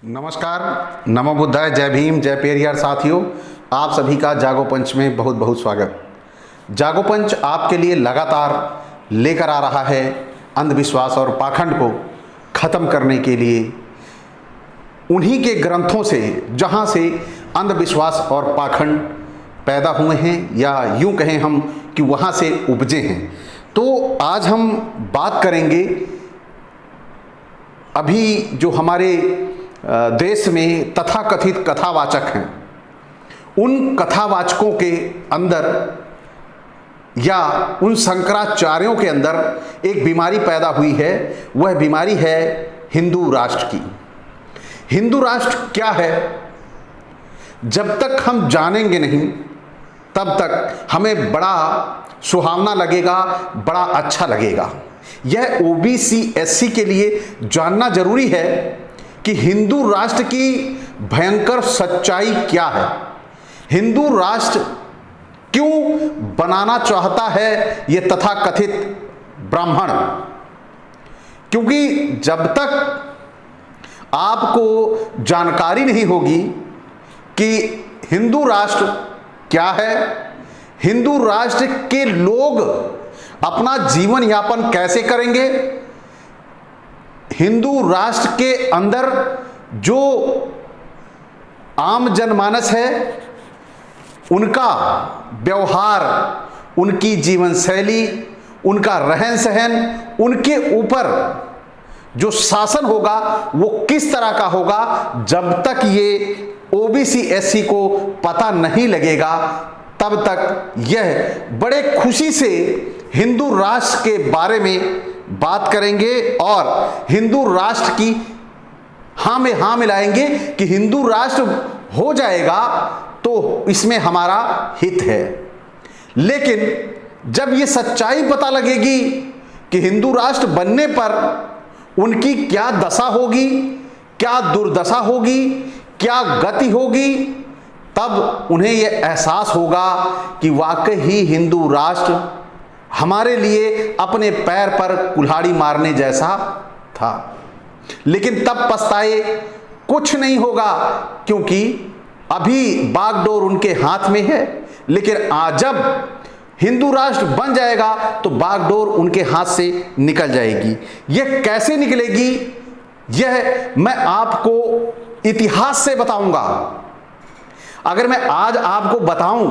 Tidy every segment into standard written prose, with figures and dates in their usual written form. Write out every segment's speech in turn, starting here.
नमस्कार, नमो बुद्धाय, जय भीम, जय पेरियार। साथियों, आप सभी का जागो पंच में बहुत बहुत स्वागत। जागो पंच आपके लिए लगातार लेकर आ रहा है अंधविश्वास और पाखंड को ख़त्म करने के लिए उन्हीं के ग्रंथों से जहां से अंधविश्वास और पाखंड पैदा हुए हैं, या यूं कहें हम कि वहां से उपजे हैं। तो आज हम बात करेंगे अभी जो हमारे देश में तथाकथित कथावाचक हैं, उन कथावाचकों के अंदर या उन शंकराचार्यों के अंदर एक बीमारी पैदा हुई है। वह बीमारी है हिंदू राष्ट्र की। हिंदू राष्ट्र क्या है, जब तक हम जानेंगे नहीं तब तक हमें बड़ा सुहावना लगेगा, बड़ा अच्छा लगेगा। यह ओबीसी एससी के लिए जानना जरूरी है कि हिंदू राष्ट्र की भयंकर सच्चाई क्या है। हिंदू राष्ट्र क्यों बनाना चाहता है ये तथाकथित ब्राह्मण? क्योंकि जब तक आपको जानकारी नहीं होगी कि हिंदू राष्ट्र क्या है, हिंदू राष्ट्र के लोग अपना जीवन यापन कैसे करेंगे, हिंदू राष्ट्र के अंदर जो आम जनमानस है उनका व्यवहार, उनकी जीवन शैली, उनका रहन सहन, उनके ऊपर जो शासन होगा वो किस तरह का होगा, जब तक ये ओबीसी एससी को पता नहीं लगेगा तब तक यह बड़े खुशी से हिंदू राष्ट्र के बारे में बात करेंगे और हिंदू राष्ट्र की हाँ में हाँ मिलाएंगे कि हिंदू राष्ट्र हो जाएगा तो इसमें हमारा हित है। लेकिन जब ये सच्चाई पता लगेगी कि हिंदू राष्ट्र बनने पर उनकी क्या दशा होगी, क्या दुर्दशा होगी, क्या गति होगी, तब उन्हें यह एहसास होगा कि वाकई ही हिंदू राष्ट्र हमारे लिए अपने पैर पर कुल्हाड़ी मारने जैसा था। लेकिन तब पछताए कुछ नहीं होगा, क्योंकि अभी बागडोर उनके हाथ में है। लेकिन आज जब हिंदू राष्ट्र बन जाएगा तो बागडोर उनके हाथ से निकल जाएगी। यह कैसे निकलेगी, यह मैं आपको इतिहास से बताऊंगा। अगर मैं आज आपको बताऊं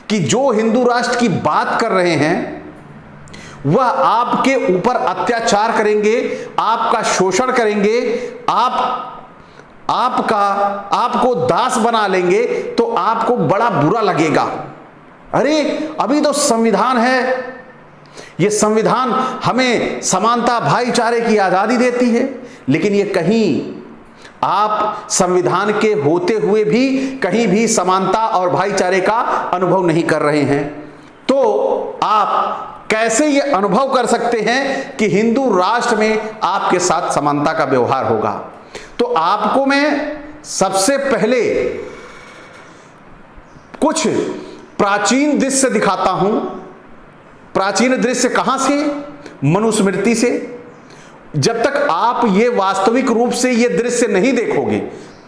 कि जो हिंदू राष्ट्र की बात कर रहे हैं वह आपके ऊपर अत्याचार करेंगे, आपका शोषण करेंगे, आपको दास बना लेंगे, तो आपको बड़ा बुरा लगेगा। अरे अभी तो संविधान है, ये संविधान हमें समानता, भाईचारे की आजादी देती है। लेकिन ये कहीं आप संविधान के होते हुए भी कहीं भी समानता और भाईचारे का अनुभव नहीं कर रहे हैं। तो आप कैसे ये अनुभव कर सकते हैं कि हिंदू राष्ट्र में आपके साथ समानता का व्यवहार होगा? तो आपको मैं सबसे पहले कुछ प्राचीन दृश्य दिखाता हूं। प्राचीन दृश्य कहां से? मनुस्मृति से। जब तक आप ये वास्तविक रूप से ये दृश्य नहीं देखोगे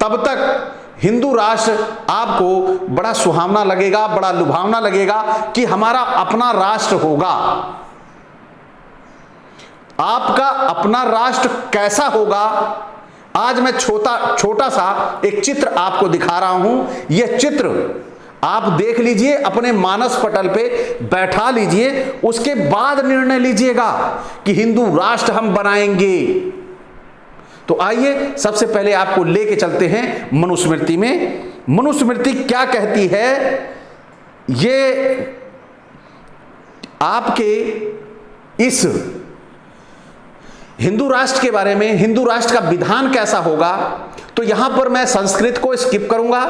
तब तक हिंदू राष्ट्र आपको बड़ा सुहावना लगेगा, बड़ा लुभावना लगेगा कि हमारा अपना राष्ट्र होगा। आपका अपना राष्ट्र कैसा होगा, आज मैं छोटा सा एक चित्र आपको दिखा रहा हूं। यह चित्र आप देख लीजिए, अपने मानस पटल पे बैठा लीजिए, उसके बाद निर्णय लीजिएगा कि हिंदू राष्ट्र हम बनाएंगे। तो आइए सबसे पहले आपको लेके चलते हैं मनुस्मृति में। मनुस्मृति क्या कहती है, ये आपके इस हिंदू राष्ट्र के बारे में, हिंदू राष्ट्र का विधान कैसा होगा। तो यहां पर मैं संस्कृत को स्किप करूंगा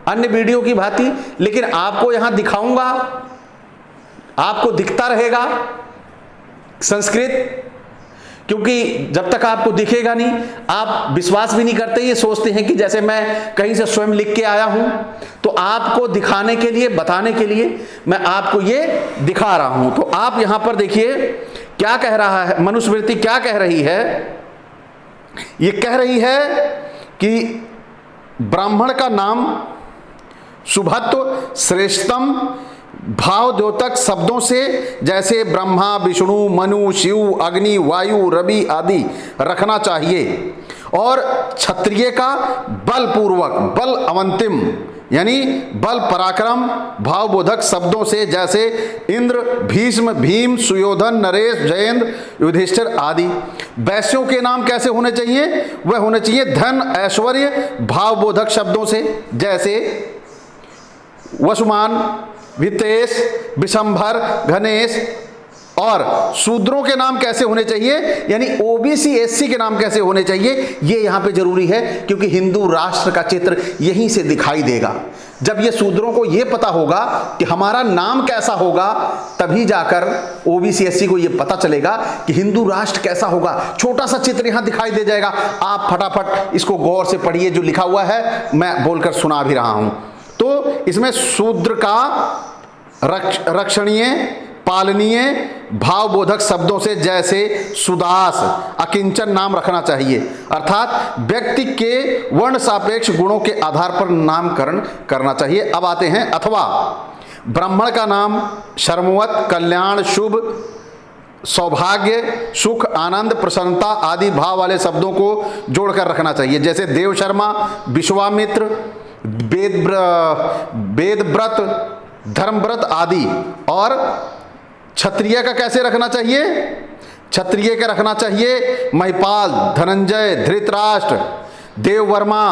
अन्य वीडियो की भांति, लेकिन आपको यहां दिखाऊंगा, आपको दिखता रहेगा संस्कृत, क्योंकि जब तक आपको दिखेगा नहीं आप विश्वास भी नहीं करते। ये सोचते हैं कि जैसे मैं कहीं से स्वयं लिख के आया हूं। तो आपको दिखाने के लिए, बताने के लिए मैं आपको ये दिखा रहा हूं। तो आप यहां पर देखिए क्या कह रहा है मनुस्मृति, क्या कह रही है। ये कह रही है कि ब्राह्मण का नाम शुभत्व श्रेष्ठतम भावद्योतक शब्दों से जैसे ब्रह्मा विष्णु मनु शिव अग्नि वायु रवि आदि रखना चाहिए, और क्षत्रिय का बलपूर्वक बल अवंतिम यानी बल पराक्रम भावबोधक शब्दों से जैसे इंद्र भीष्म भीम सुयोधन नरेश जयेंद्र युधिष्ठिर आदि। वैश्यों के नाम कैसे होने चाहिए? वह होने चाहिए धन ऐश्वर्य भावबोधक शब्दों से जैसे वसुमान वितेश विशंभर गणेश। और शूद्रों के नाम कैसे होने चाहिए, यानी ओबीसी एससी के नाम कैसे होने चाहिए, ये यहां पे जरूरी है, क्योंकि हिंदू राष्ट्र का चित्र यहीं से दिखाई देगा। जब ये शूद्रों को ये पता होगा कि हमारा नाम कैसा होगा, तभी जाकर ओबीसी एससी को ये पता चलेगा कि हिंदू राष्ट्र कैसा होगा। छोटा सा चित्र यहां दिखाई दे जाएगा। आप फटाफट इसको गौर से पढ़िए, जो लिखा हुआ है मैं बोलकर सुना भी रहा हूं। तो इसमें शूद्र का रक्षणीय पालनीय भावबोधक शब्दों से जैसे सुदास अकिंचन नाम रखना चाहिए, अर्थात व्यक्ति के वर्ण सापेक्ष गुणों के आधार पर नामकरण करना चाहिए। अब आते हैं अथवा। ब्राह्मण का नाम शर्मवत कल्याण शुभ सौभाग्य सुख आनंद प्रसन्नता आदि भाव वाले शब्दों को जोड़कर रखना चाहिए, जैसे देव शर्मा विश्वामित्र वेदव्रत धर्मव्रत आदि। और क्षत्रिय का कैसे रखना चाहिए? क्षत्रिय का रखना चाहिए महिपाल धनंजय धृतराष्ट्र देववर्मा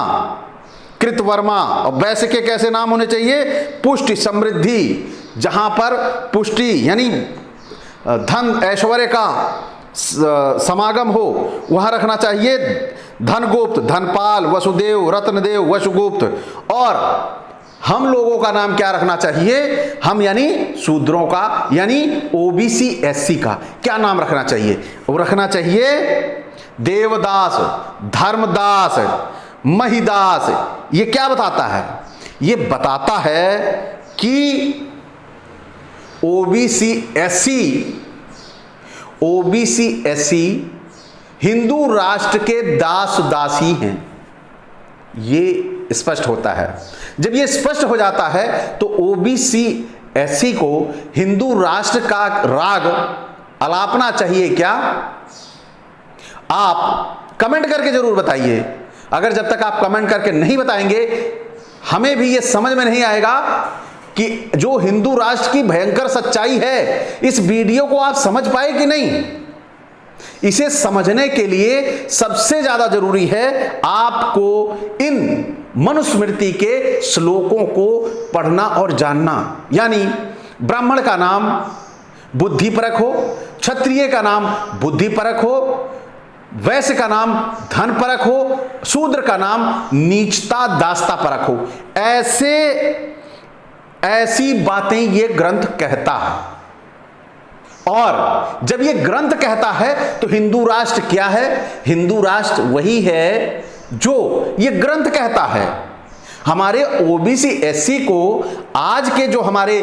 कृतवर्मा। और वैश्य के कैसे नाम होने चाहिए? पुष्टि समृद्धि, जहां पर पुष्टि यानी धन ऐश्वर्य का समागम हो वहां रखना चाहिए धनगुप्त धनपाल वसुदेव रत्नदेव वसुगुप्त। और हम लोगों का नाम क्या रखना चाहिए? हम यानी शूद्रों का यानी ओबीसी एससी का क्या नाम रखना चाहिए? वो रखना चाहिए देवदास धर्मदास महिदास। ये क्या बताता है? ये बताता है कि ओबीसी एससी हिंदू राष्ट्र के दास दासी हैं। ये स्पष्ट होता है। जब ये स्पष्ट हो जाता है तो ओबीसी एससी को हिंदू राष्ट्र का राग अलापना चाहिए क्या? आप कमेंट करके जरूर बताइए। अगर जब तक आप कमेंट करके नहीं बताएंगे, हमें भी ये समझ में नहीं आएगा कि जो हिंदू राष्ट्र की भयंकर सच्चाई है, इस वीडियो को आप समझ पाए कि नहीं। इसे समझने के लिए सबसे ज्यादा जरूरी है आपको इन मनुस्मृति के श्लोकों को पढ़ना और जानना। यानी ब्राह्मण का नाम बुद्धिपरक हो, क्षत्रिय का नाम बुद्धिपरक हो, वैश्य का नाम धनपरक हो, शूद्र का नाम नीचता दास्ता परक हो। ऐसी बातें ये ग्रंथ कहता है। और जब ये ग्रंथ कहता है तो हिंदू राष्ट्र क्या है? हिंदू राष्ट्र वही है जो ये ग्रंथ कहता है। हमारे ओबीसी एससी को आज के जो हमारे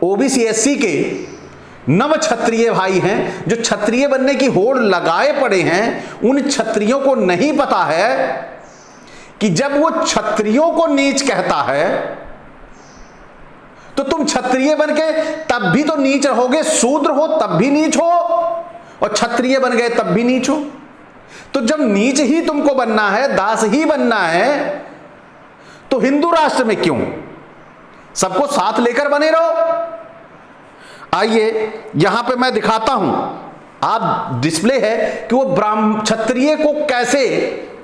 ओबीसी एससी के नव क्षत्रिय भाई हैं, जो क्षत्रिय बनने की होड़ लगाए पड़े हैं, उन क्षत्रियों को नहीं पता है कि जब वो क्षत्रियों को नीच कहता है तो तुम क्षत्रिय बन के तब भी तो नीच रहोगे, शूद्र हो तब भी नीच हो, और क्षत्रिय बन गए तब भी नीच हो। तो जब नीच ही तुमको बनना है, दास ही बनना है, तो हिंदू राष्ट्र में क्यों? सबको साथ लेकर बने रहो। आइए यहां पे मैं दिखाता हूं, आप डिस्प्ले है कि वो क्षत्रिय को कैसे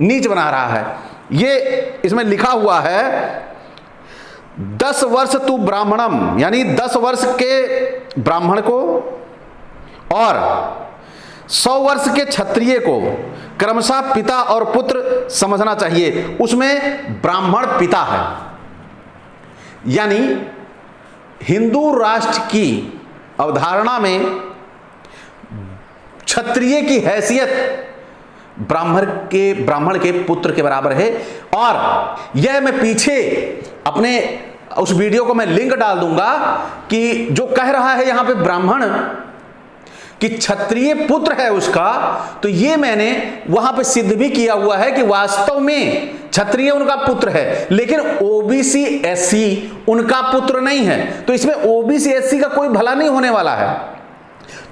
नीच बना रहा है। ये इसमें लिखा हुआ है 10 वर्ष तू ब्राह्मणम, यानी 10 वर्ष के ब्राह्मण को और 100 वर्ष के क्षत्रिय को क्रमशः पिता और पुत्र समझना चाहिए। उसमें ब्राह्मण पिता है, यानी हिंदू राष्ट्र की अवधारणा में क्षत्रिय की हैसियत ब्राह्मण के पुत्र के बराबर है। और यह मैं पीछे अपने उस वीडियो को मैं लिंक डाल दूंगा कि जो कह रहा है यहां पे ब्राह्मण, कि क्षत्रिय पुत्र है उसका, तो ये मैंने वहां पे सिद्ध भी किया हुआ है कि वास्तव में क्षत्रिय उनका पुत्र है, लेकिन ओबीसी एससी उनका पुत्र नहीं है। तो इसमें ओबीसी एससी का कोई भला नहीं होने वाला है।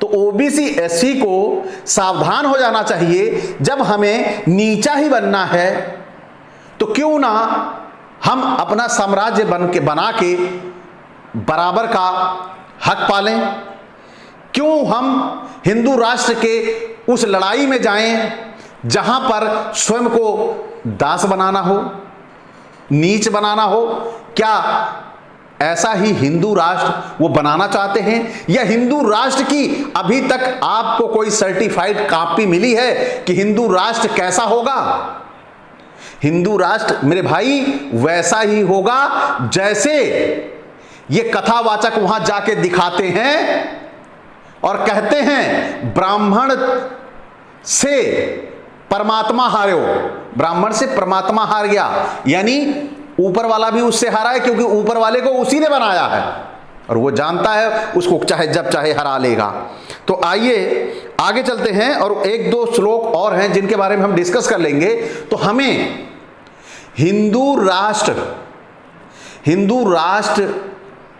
तो ओबीसी एससी को सावधान हो जाना चाहिए, जब हमें नीचा ही बनना है तो क्यों ना हम अपना साम्राज्य बना के बराबर का हक पालें। क्यों हम हिंदू राष्ट्र के उस लड़ाई में जाएं जहां पर स्वयं को दास बनाना हो, नीच बनाना हो। क्या ऐसा ही हिंदू राष्ट्र वो बनाना चाहते हैं, या हिंदू राष्ट्र की अभी तक आपको कोई सर्टिफाइड कॉपी मिली है कि हिंदू राष्ट्र कैसा होगा? हिंदू राष्ट्र मेरे भाई वैसा ही होगा जैसे ये कथावाचक वहां जाके दिखाते हैं और कहते हैं ब्राह्मण से परमात्मा हारो, ब्राह्मण से परमात्मा हार गया, यानी ऊपर वाला भी उससे हारा है, क्योंकि ऊपर वाले को उसी ने बनाया है और वो जानता है उसको चाहे जब चाहे हरा लेगा। तो आइए आगे चलते हैं, और एक दो श्लोक और हैं जिनके बारे में हम डिस्कस कर लेंगे। तो हमें हिंदू राष्ट्र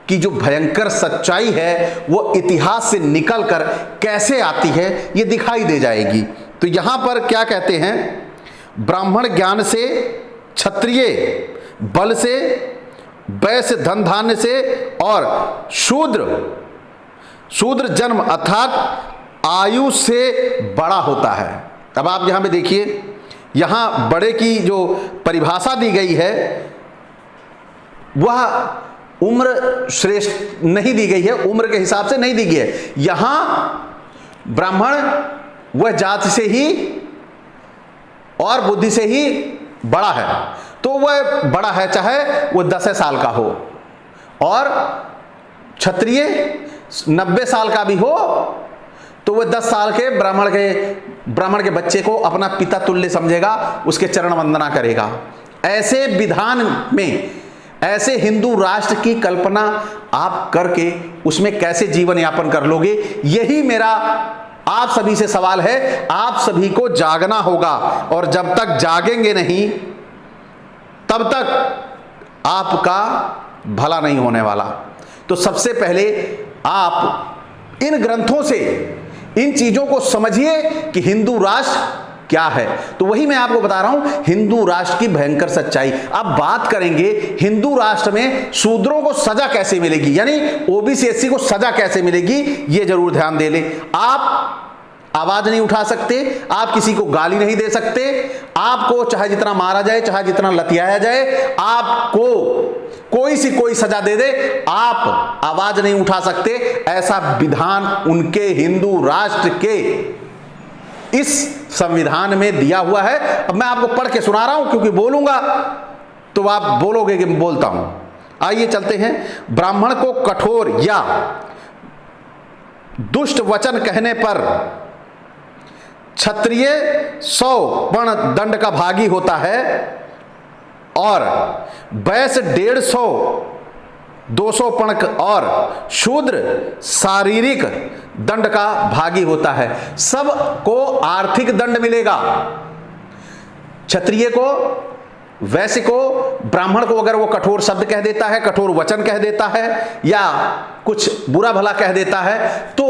की जो भयंकर सच्चाई है वो इतिहास से निकलकर कैसे आती है ये दिखाई दे जाएगी। तो यहां पर क्या कहते हैं, ब्राह्मण ज्ञान से, क्षत्रिय बल से, वैश्य धन धान्य से, और शूद्र जन्म अर्थात आयु से बड़ा होता है। अब आप यहां पे देखिए, यहां बड़े की जो परिभाषा दी गई है वह उम्र श्रेष्ठ नहीं दी गई है, उम्र के हिसाब से नहीं दी गई है। यहां ब्राह्मण वह जाति से ही और बुद्धि से ही बड़ा है, तो वह बड़ा है चाहे वह 10 साल का हो, और क्षत्रिय 90 साल का भी हो तो वह 10 साल के ब्राह्मण के बच्चे को अपना पिता तुल्य समझेगा, उसके चरण वंदना करेगा। ऐसे विधान में, ऐसे हिंदू राष्ट्र की कल्पना आप करके उसमें कैसे जीवन यापन कर लोगे? यही मेरा आप सभी से सवाल है। आप सभी को जागना होगा, और जब तक जागेंगे नहीं तब तक आपका भला नहीं होने वाला। तो सबसे पहले आप इन ग्रंथों से इन चीजों को समझिए कि हिंदू राष्ट्र क्या है। तो वही मैं आपको बता रहा हूं, हिंदू राष्ट्र की भयंकर सच्चाई। अब बात करेंगे हिंदू राष्ट्र में शूद्रों को सजा कैसे मिलेगी, यानी ओबीसी एससी को सजा कैसे मिलेगी, ये जरूर ध्यान दे ले। आप आवाज नहीं उठा सकते, आप किसी को गाली नहीं दे सकते, आपको चाहे जितना मारा जाए, चाहे जितना लतियाया जाए, आपको कोई सजा दे दे, आप आवाज नहीं उठा सकते। ऐसा विधान उनके हिंदू राष्ट्र के इस संविधान में दिया हुआ है। अब मैं आपको पढ़ के सुना रहा हूं, क्योंकि बोलूंगा तो आप बोलोगे कि मैं बोलता हूं। आइए चलते हैं। ब्राह्मण को कठोर या दुष्ट वचन कहने पर क्षत्रिय 100 पण दंड का भागी होता है, और वैश्य 150 200 पण, और शूद्र शारीरिक दंड का भागी होता है। सबको आर्थिक दंड मिलेगा। क्षत्रिय को, वैश्य को, ब्राह्मण को अगर वो कठोर शब्द कह देता है, कठोर वचन कह देता है, या कुछ बुरा भला कह देता है, तो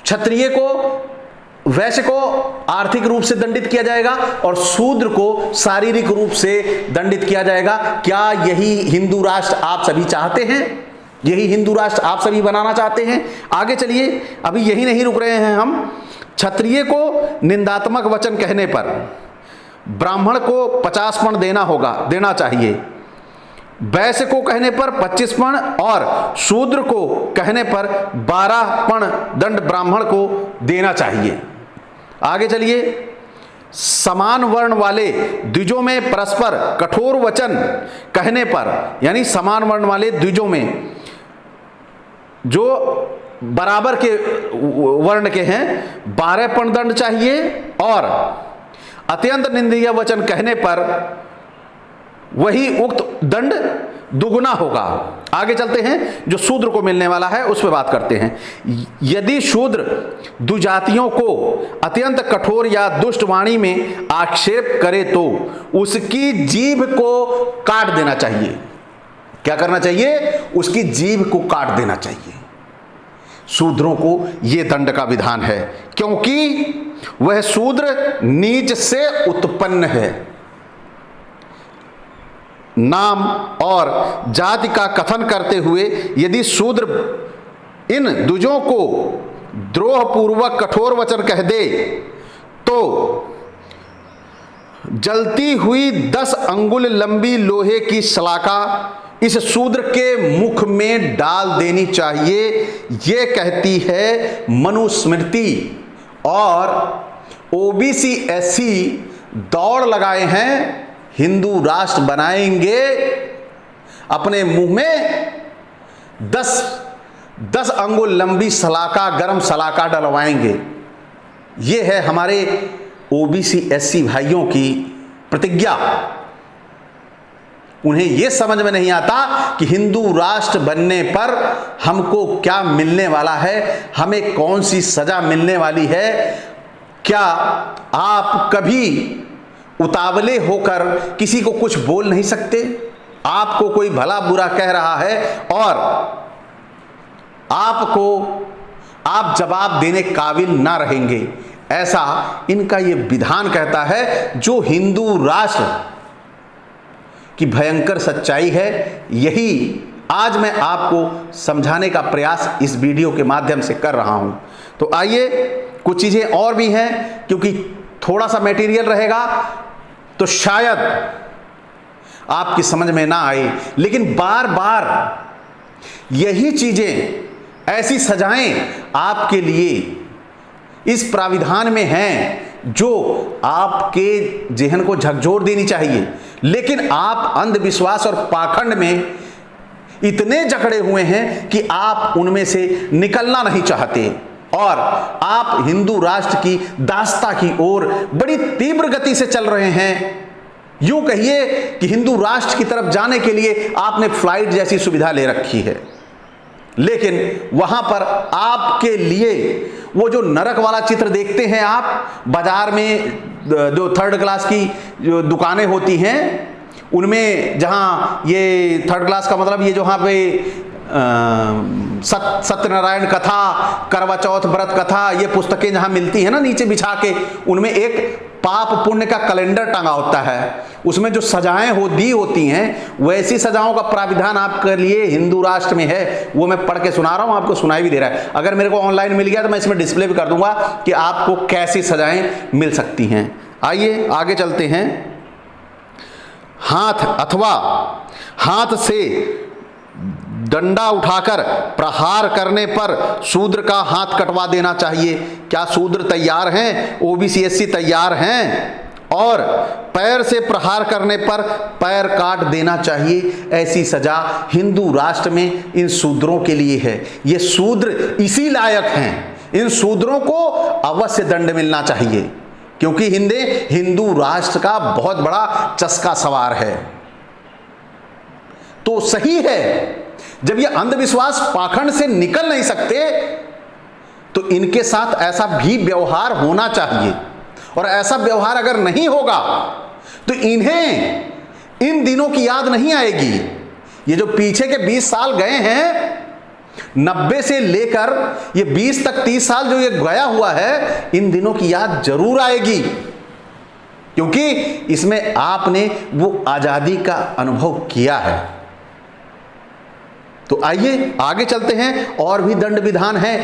क्षत्रिय को, वैश्य को आर्थिक रूप से दंडित किया जाएगा, और शूद्र को शारीरिक रूप से दंडित किया जाएगा। क्या यही हिंदू राष्ट्र आप सभी चाहते हैं? यही हिंदू राष्ट्र आप सभी बनाना चाहते हैं? आगे चलिए, अभी यही नहीं रुक रहे हैं हम। क्षत्रिय को निंदात्मक वचन कहने पर ब्राह्मण को 50 पण देना चाहिए, वैश्य को कहने पर 25 पण, और शूद्र को कहने पर 12 पण दंड ब्राह्मण को देना चाहिए। आगे चलिए। समान वर्ण वाले द्विजों में परस्पर कठोर वचन कहने पर, यानी समान वर्ण वाले द्विजों में जो बराबर के वर्ण के हैं 12 पण दंड चाहिए, और अत्यंत निंदनीय वचन कहने पर वही उक्त दंड दुगना होगा। आगे चलते हैं, जो शूद्र को मिलने वाला है उस पर बात करते हैं। यदि शूद्र दुजातियों को अत्यंत कठोर या दुष्ट वाणी में आक्षेप करे तो उसकी जीभ को काट देना चाहिए। क्या करना चाहिए? उसकी जीभ को काट देना चाहिए। शूद्रों को यह दंड का विधान है, क्योंकि वह शूद्र नीच से उत्पन्न है। नाम और जाति का कथन करते हुए यदि शूद्र इन द्विजों को द्रोहपूर्वक कठोर वचन कह दे तो जलती हुई 10 अंगुल लंबी लोहे की सलाखा इस शूद्र के मुख में डाल देनी चाहिए। ये कहती है मनुस्मृति। और ओबीसी एससी दौड़ लगाए हैं, हिंदू राष्ट्र बनाएंगे, अपने मुंह में 10 अंगुल लंबी सलाखा, गरम सलाखा डलवाएंगे। ये है हमारे ओबीसी एससी भाइयों की प्रतिज्ञा। उन्हें यह समझ में नहीं आता कि हिंदू राष्ट्र बनने पर हमको क्या मिलने वाला है, हमें कौन सी सजा मिलने वाली है। क्या आप कभी उतावले होकर किसी को कुछ बोल नहीं सकते? आपको कोई भला बुरा कह रहा है और आप जवाब देने काबिल ना रहेंगे, ऐसा इनका ये विधान कहता है। जो हिंदू राष्ट्र की भयंकर सच्चाई है, यही आज मैं आपको समझाने का प्रयास इस वीडियो के माध्यम से कर रहा हूं। तो आइए, कुछ चीजें और भी हैं, क्योंकि थोड़ा सा मटेरियल रहेगा तो शायद आपकी समझ में ना आए, लेकिन बार बार यही चीजें, ऐसी सजाएं आपके लिए इस प्राविधान में हैं जो आपके जेहन को झकझोर देनी चाहिए। लेकिन आप अंधविश्वास और पाखंड में इतने जकड़े हुए हैं कि आप उनमें से निकलना नहीं चाहते और आप हिंदू राष्ट्र की दास्ता की ओर बड़ी तीव्र गति से चल रहे हैं। यूं कहिए कि हिंदू राष्ट्र की तरफ जाने के लिए आपने फ्लाइट जैसी सुविधा ले रखी है, लेकिन वहां पर आपके लिए वो जो नरक वाला चित्र देखते हैं आप बाजार में, जो 3rd क्लास की जो दुकानें होती हैं उनमें, जहां ये 3rd क्लास का मतलब ये जहां पे सत्यनारायण कथा, करवा चौथ व्रत कथा, ये पुस्तकें जहां मिलती हैं ना नीचे बिछा के, उनमें एक पाप पुण्य का कैलेंडर टंगा होता है। उसमें जो सजाएं दी होती हैं, वैसी सजाओं का प्राविधान आपके लिए हिंदू राष्ट्र में है। वो मैं पढ़ के सुना रहा हूं, आपको सुनाई भी दे रहा है। अगर मेरे को ऑनलाइन मिल गया तो मैं इसमें डिस्प्ले भी कर दूंगा कि आपको कैसी सजाएं मिल सकती हैं। आइए आगे चलते हैं। हाथ अथवा हाथ से डंडा उठाकर प्रहार करने पर शूद्र का हाथ कटवा देना चाहिए। क्या शूद्र तैयार हैं? ओबीसी एससी तैयार हैं? और पैर से प्रहार करने पर पैर काट देना चाहिए। ऐसी सजा हिंदू राष्ट्र में इन शूद्रों के लिए है। ये शूद्र इसी लायक हैं, इन शूद्रों को अवश्य दंड मिलना चाहिए, क्योंकि हिंदू राष्ट्र का बहुत बड़ा चस्का सवार है। तो सही है, जब ये अंधविश्वास पाखंड से निकल नहीं सकते तो इनके साथ ऐसा भी व्यवहार होना चाहिए। और ऐसा व्यवहार अगर नहीं होगा तो इन्हें इन दिनों की याद नहीं आएगी। ये जो पीछे के 20 साल गए हैं, 90 से लेकर ये 20 तक 30 साल जो ये गया हुआ है, इन दिनों की याद जरूर आएगी, क्योंकि इसमें आपने वो आजादी का अनुभव किया है। तो आइए आगे चलते हैं। और भी दंड विधान है,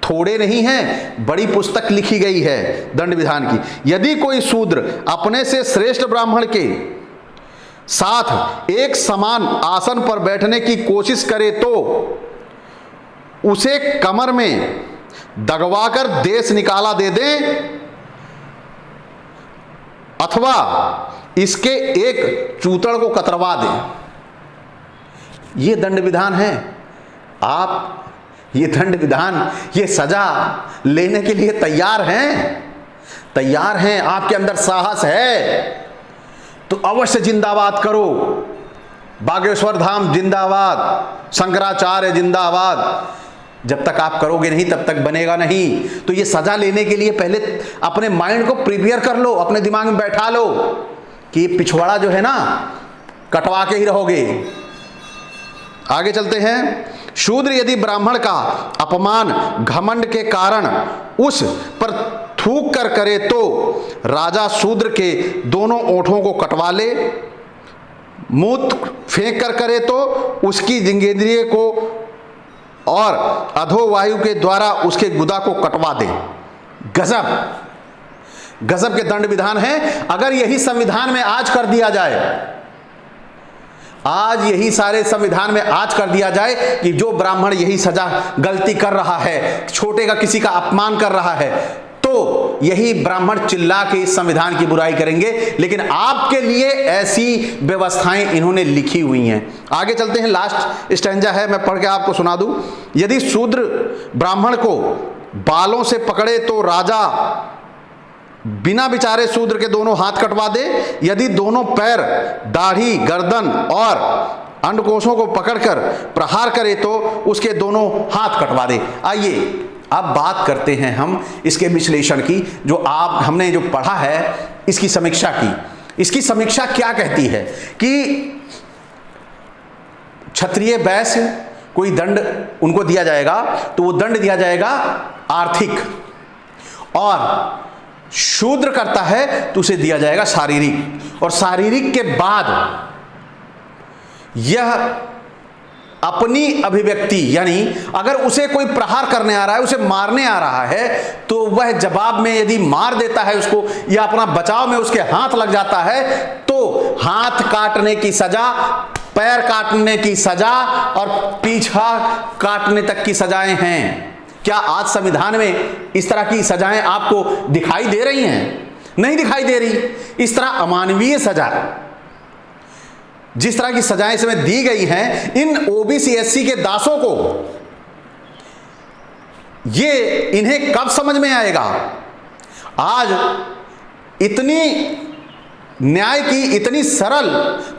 थोड़े नहीं हैं, बड़ी पुस्तक लिखी गई है दंड विधान की। यदि कोई शूद्र अपने से श्रेष्ठ ब्राह्मण के साथ एक समान आसन पर बैठने की कोशिश करे तो उसे कमर में दगवाकर देश निकाला दे दें अथवा इसके एक चूतड़ को कतरवा दें। ये दंड विधान है। आप ये दंड विधान, ये सजा लेने के लिए तैयार हैं, आपके अंदर साहस है तो अवश्य जिंदाबाद करो। बागेश्वर धाम जिंदाबाद, शंकराचार्य जिंदाबाद। जब तक आप करोगे नहीं तब तक बनेगा नहीं। तो ये सजा लेने के लिए पहले अपने माइंड को प्रिपेयर कर लो, अपने दिमाग में बैठा लो कि ये पिछवाड़ा जो है ना कटवा के ही रहोगे। आगे चलते हैं। शूद्र यदि ब्राह्मण का अपमान घमंड के कारण उस पर थूक कर करे तो राजा शूद्र के दोनों ओंठों को कटवा ले, मूत फेंक कर करे तो उसकी जिंगेंद्रिय को और अधोवायु के द्वारा उसके गुदा को कटवा दे। गजब, गजब के दंड विधान है। अगर यही संविधान में आज कर दिया जाए, आज यही सारे संविधान में आज कर दिया जाए कि जो ब्राह्मण यही सजा गलती कर रहा है, छोटे का किसी का अपमान कर रहा है, तो यही ब्राह्मण चिल्ला के इस संविधान की बुराई करेंगे। लेकिन आपके लिए ऐसी व्यवस्थाएं इन्होंने लिखी हुई हैं। आगे चलते हैं, लास्ट स्टैंजा है, मैं पढ़ के आपको सुना दूं। यदि शूद्र ब्राह्मण को बालों से पकड़े तो राजा बिना विचारे शूद्र के दोनों हाथ कटवा दे। यदि दोनों पैर, दाढ़ी, गर्दन और अंडकोशों को पकड़कर प्रहार करे तो उसके दोनों हाथ कटवा दे। आइए अब बात करते हैं हम इसके विश्लेषण की, जो हमने जो पढ़ा है इसकी समीक्षा की। इसकी समीक्षा क्या कहती है कि क्षत्रिय वैश्य कोई दंड उनको दिया जाएगा तो वो दंड दिया जाएगा आर्थिक, और शूद्र करता है तो उसे दिया जाएगा शारीरिक, और शारीरिक के बाद यह अपनी अभिव्यक्ति, यानी अगर उसे कोई प्रहार करने आ रहा है, उसे मारने आ रहा है, तो वह जवाब में यदि मार देता है उसको या अपना बचाव में उसके हाथ लग जाता है तो हाथ काटने की सजा, पैर काटने की सजा और पीछा काटने तक की सजाएं हैं। क्या आज संविधान में इस तरह की सजाएं आपको दिखाई दे रही हैं? नहीं दिखाई दे रही। इस तरह अमानवीय सजा, जिस तरह की सजाएं इसमें दी गई हैं, इन ओबीसी एससी के दासों को ये इन्हें कब समझ में आएगा? आज इतनी न्याय की इतनी सरल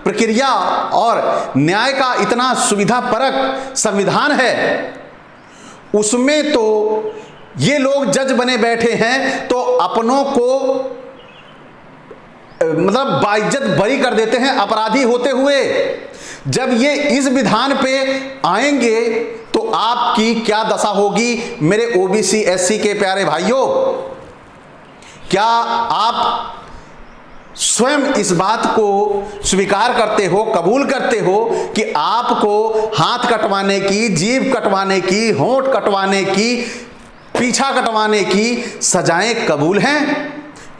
प्रक्रिया और न्याय का इतना सुविधापरक संविधान है, उसमें तो ये लोग जज बने बैठे हैं तो अपनों को मतलब बाइज्जत बरी कर देते हैं अपराधी होते हुए। जब ये इस विधान पे आएंगे तो आपकी क्या दशा होगी मेरे ओबीसी एससी के प्यारे भाइयों? क्या आप स्वयं इस बात को स्वीकार करते हो, कबूल करते हो कि आपको हाथ कटवाने की, जीभ कटवाने की, होंठ कटवाने की, पीछा कटवाने की सजाएं कबूल हैं?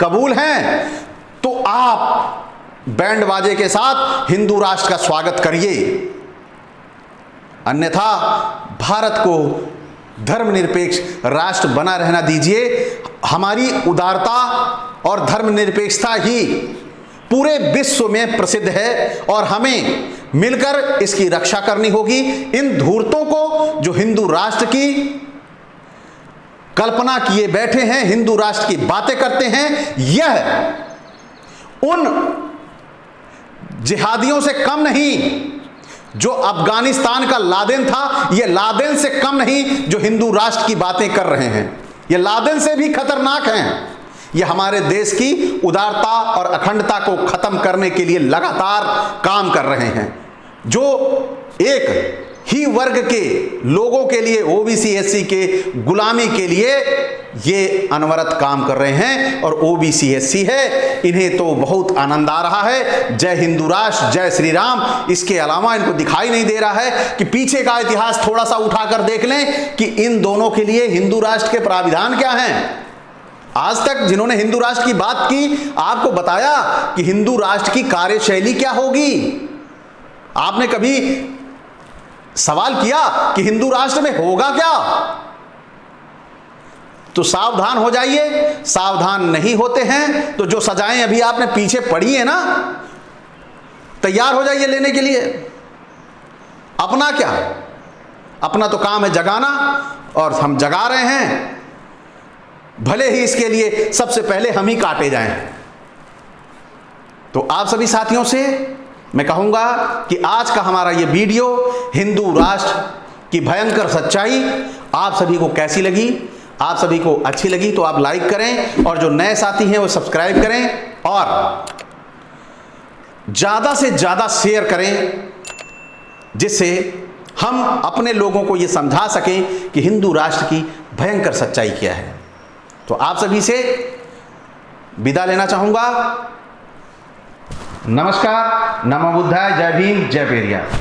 कबूल हैं तो आप बैंड बाजे के साथ हिंदू राष्ट्र का स्वागत करिए, अन्यथा भारत को धर्मनिरपेक्ष राष्ट्र बना रहना दीजिए। हमारी उदारता और धर्मनिरपेक्षता ही पूरे विश्व में प्रसिद्ध है और हमें मिलकर इसकी रक्षा करनी होगी। इन धूर्तों को जो हिंदू राष्ट्र की कल्पना किए बैठे हैं, हिंदू राष्ट्र की बातें करते हैं, यह उन जिहादियों से कम नहीं जो अफगानिस्तान का लादेन था, यह लादेन से कम नहीं जो हिंदू राष्ट्र की बातें कर रहे हैं। ये लादेन से भी खतरनाक हैं। ये हमारे देश की उदारता और अखंडता को खत्म करने के लिए लगातार काम कर रहे हैं, जो एक ही वर्ग के लोगों के लिए, ओबीसी एससी के गुलामी के लिए ये अनवरत काम कर रहे हैं। और ओबीसी एससी है, इन्हें तो बहुत आनंद आ रहा है। जय हिंदू राष्ट्र, जय श्री राम। इसके अलावा इनको दिखाई नहीं दे रहा है कि पीछे का इतिहास थोड़ा सा उठाकर देख लें कि इन दोनों के लिए हिंदू राष्ट्र के प्राविधान क्या हैं। आज तक जिन्होंने हिंदू राष्ट्र की बात की, आपको बताया कि हिंदू राष्ट्र की कार्यशैली क्या होगी। आपने कभी सवाल किया कि हिंदू राष्ट्र में होगा क्या? तो सावधान हो जाइए। सावधान नहीं होते हैं तो जो सजाएं अभी आपने पीछे पड़ी है ना, तैयार हो जाइए लेने के लिए। अपना क्या, अपना तो काम है जगाना, और हम जगा रहे हैं, भले ही इसके लिए सबसे पहले हम ही काटे जाएं। तो आप सभी साथियों से मैं कहूँगा कि आज का हमारा ये वीडियो हिंदू राष्ट्र की भयंकर सच्चाई आप सभी को कैसी लगी, आप सभी को अच्छी लगी तो आप लाइक करें, और जो नए साथी हैं वो सब्सक्राइब करें और ज़्यादा से ज़्यादा शेयर करें, जिससे हम अपने लोगों को ये समझा सकें कि हिंदू राष्ट्र की भयंकर सच्चाई क्या है। तो आप सभी से विदा लेना चाहूँगा। नमस्कार, नमो बुद्धाय, जय भीम, जय पेरियार।